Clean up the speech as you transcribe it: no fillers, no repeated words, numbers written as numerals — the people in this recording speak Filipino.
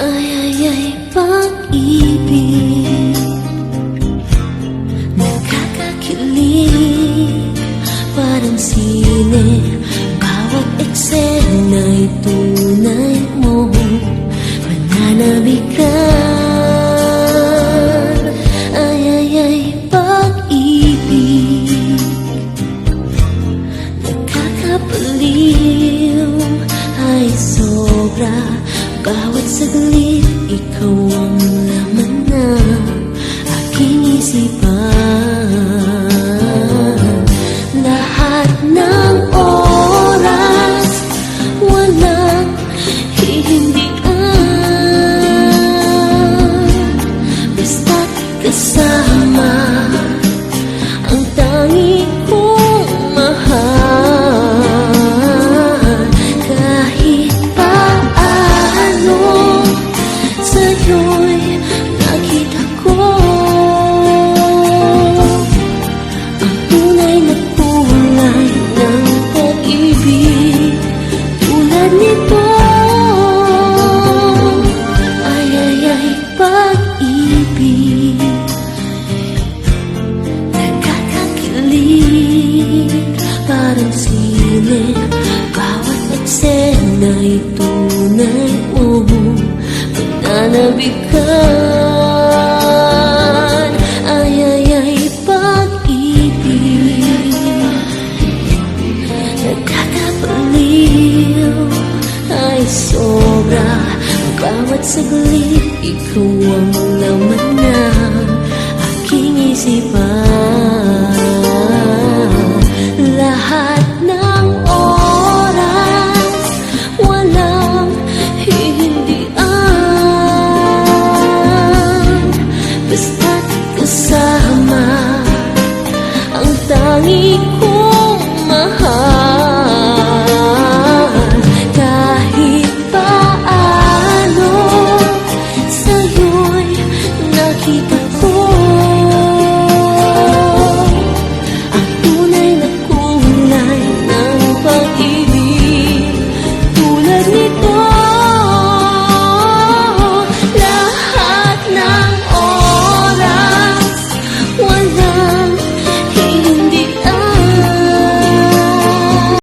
Ay, pag-ibig, nakakakilig, parang sine. Bawat eksena'y tunay mo mananabikan. Ay, pag-ibig, nakakapaliw, ay sobra. Bawat saglit, ikaw ang laman ng aking isipan. Lahat ng oras, walang hihindian. Basta't kasama, ang tangi kong mahal. Kahit sa'yo'y nakita ko ang tunay na kulay ng pag-ibig. Tulad nito, ay, pag-ibig, nakakakilig, parang sine. Bawat eksena'y tunay mo mananabikan. Ay, pag-ibig, nakakapaliw, ay sobra. Bawat saglit, ikaw ang laman ng aking isipan. Lahat ng oras, walang hihindian. Basta't kasama, ang tangi